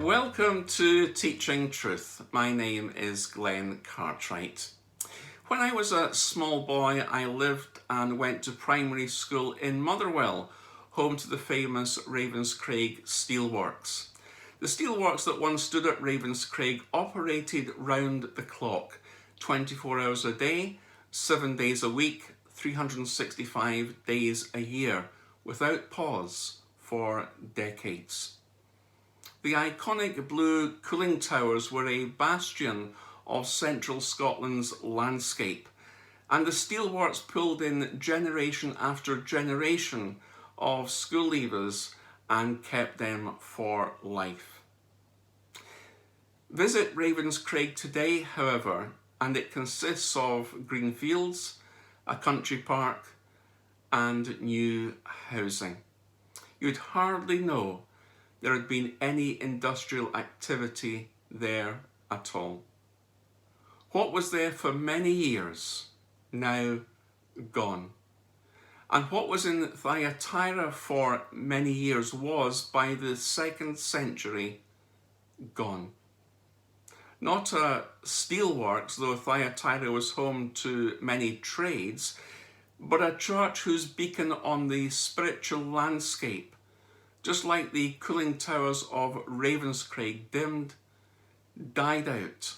Welcome to Teaching Truth. My name is Glenn Cartwright. When I was a small boy, I lived and went to primary school in Motherwell, home to the famous Ravenscraig Steelworks. The steelworks that once stood at Ravenscraig operated round the clock, 24 hours a day, 7 days a week, 365 days a year, without pause for decades. The iconic blue cooling towers were a bastion of central Scotland's landscape, and the steelworks pulled in generation after generation of school leavers and kept them for life. Visit Ravenscraig today, however, and it consists of green fields, a country park, and new housing. You'd hardly know there had been any industrial activity there at all. What was there for many years, now gone. And what was in Thyatira for many years was, by the 2nd century, gone. Not a steelworks, though Thyatira was home to many trades, but a church whose beacon on the spiritual landscape, just like the cooling towers of Ravenscraig, dimmed, died out,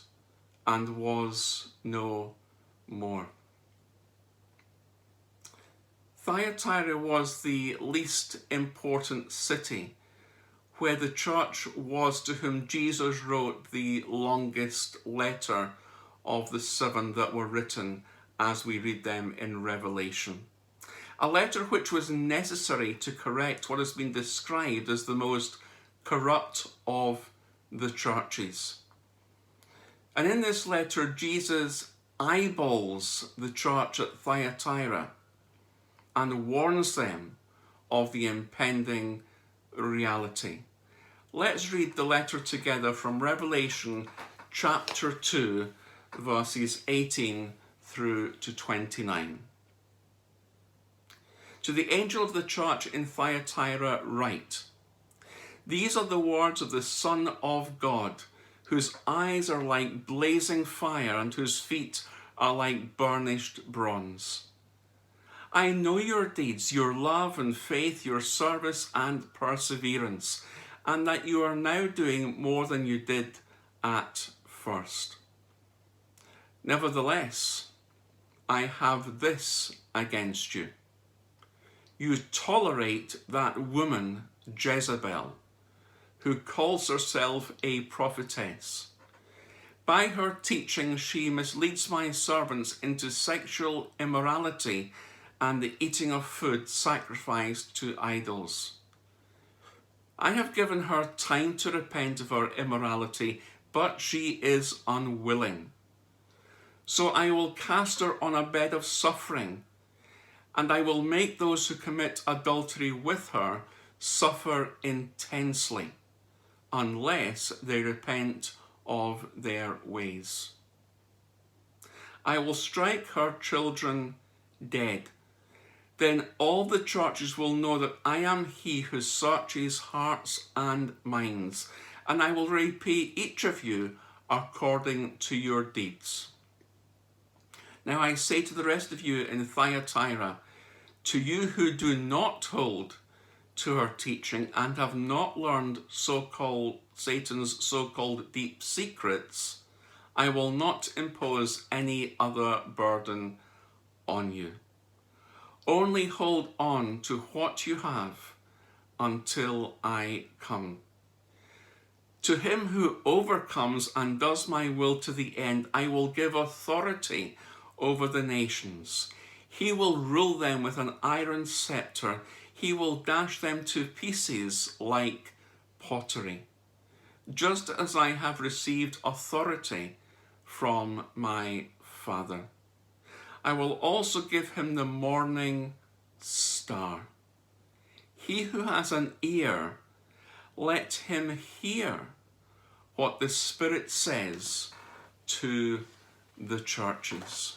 and was no more. Thyatira was the least important city, where the church was to whom Jesus wrote the longest letter of the 7 that were written as we read them in Revelation. A letter which was necessary to correct what has been described as the most corrupt of the churches. And in this letter, Jesus eyeballs the church at Thyatira and warns them of the impending reality. Let's read the letter together from Revelation chapter 2, verses 18 through to 29. To the angel of the church in Thyatira write, "These are the words of the Son of God, whose eyes are like blazing fire and whose feet are like burnished bronze. I know your deeds, your love and faith, your service and perseverance, and that you are now doing more than you did at first. Nevertheless, I have this against you. You tolerate that woman, Jezebel, who calls herself a prophetess. By her teaching, she misleads my servants into sexual immorality and the eating of food sacrificed to idols. I have given her time to repent of her immorality, but she is unwilling. So I will cast her on a bed of suffering, and I will make those who commit adultery with her suffer intensely, unless they repent of their ways. I will strike her children dead. Then all the churches will know that I am he who searches hearts and minds, and I will repay each of you according to your deeds. Now I say to the rest of you in Thyatira, to you who do not hold to her teaching and have not learned Satan's so-called deep secrets, I will not impose any other burden on you. Only hold on to what you have until I come. To him who overcomes and does my will to the end, I will give authority over the nations. He will rule them with an iron scepter. He will dash them to pieces like pottery, just as I have received authority from my Father. I will also give him the morning star. He who has an ear, let him hear what the Spirit says to the churches."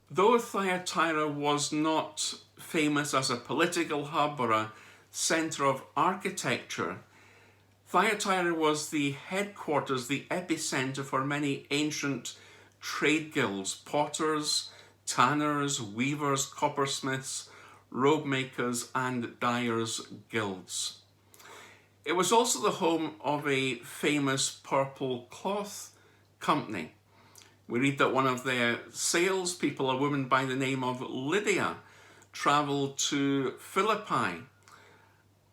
Though Thyatira was not famous as a political hub or a centre of architecture, Thyatira was the headquarters, the epicenter for many ancient trade guilds: potters, tanners, weavers, coppersmiths, robe makers, and dyers' guilds. It was also the home of a famous purple cloth company. We read that one of their salespeople, a woman by the name of Lydia, travelled to Philippi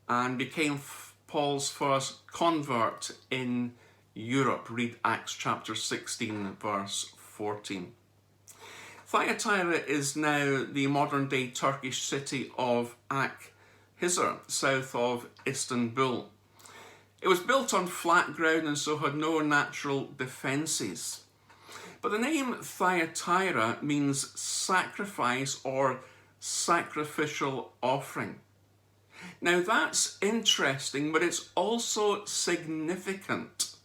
and became Paul's first convert in Europe. Read Acts chapter 16, verse 14. Thyatira is now the modern-day Turkish city of Akhizar, south of Istanbul. It was built on flat ground and so had no natural defences. But the name Thyatira means sacrifice or sacrificial offering. Now that's interesting, but it's also significant,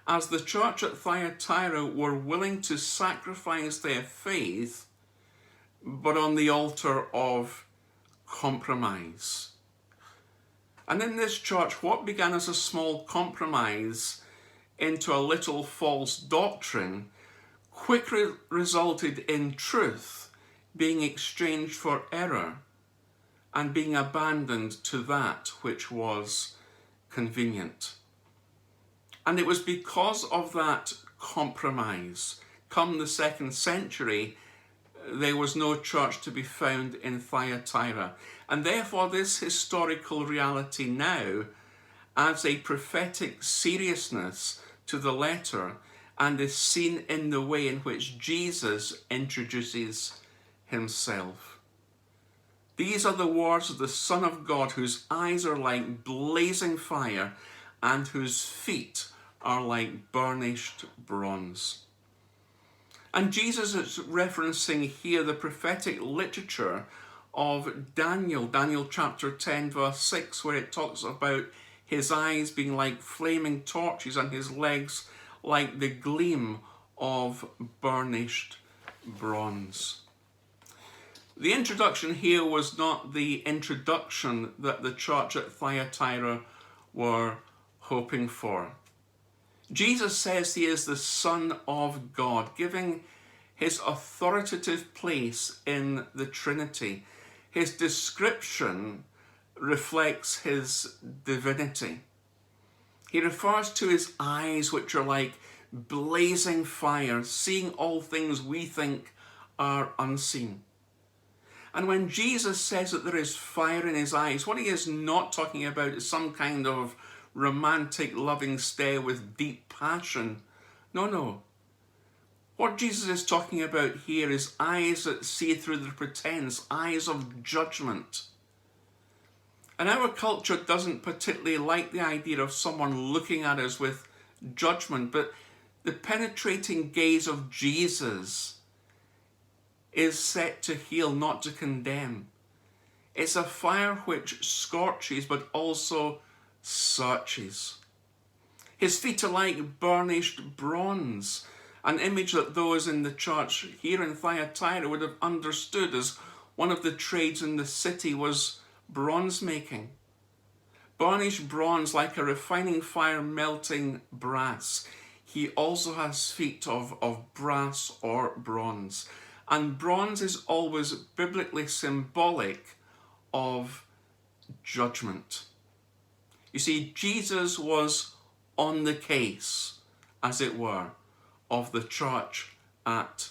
as the church at Thyatira were willing to sacrifice their faith, but on the altar of compromise. And in this church, what began as a small compromise into a little false doctrine quickly resulted in truth being exchanged for error and being abandoned to that which was convenient. And it was because of that compromise, come the 2nd century, there was no church to be found in Thyatira. And therefore this historical reality now adds a prophetic seriousness to the letter and is seen in the way in which Jesus introduces himself. These are the words of the Son of God, whose eyes are like blazing fire and whose feet are like burnished bronze. And Jesus is referencing here the prophetic literature of Daniel chapter 10 verse 6, where it talks about his eyes being like flaming torches and his legs like the gleam of burnished bronze. The introduction here was not the introduction that the church at Thyatira were hoping for. Jesus says he is the Son of God, giving his authoritative place in the Trinity. His description reflects his divinity. He refers to his eyes, which are like blazing fire, seeing all things we think are unseen. And when Jesus says that there is fire in his eyes, what he is not talking about is some kind of romantic loving stare with deep passion. No. What Jesus is talking about here is eyes that see through the pretense, eyes of judgment. And our culture doesn't particularly like the idea of someone looking at us with judgment, but the penetrating gaze of Jesus is set to heal, not to condemn. It's a fire which scorches but also searches. His feet are like burnished bronze, an image that those in the church here in Thyatira would have understood, as one of the trades in the city was bronze making. Burnished bronze, like a refining fire melting brass. He also has feet of brass or bronze. And bronze is always biblically symbolic of judgment. You see, Jesus was on the case, as it were, of the church at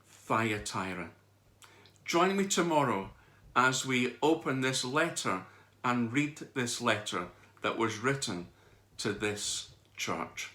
Thyatira. Join me tomorrow as we open this letter and read this letter that was written to this church.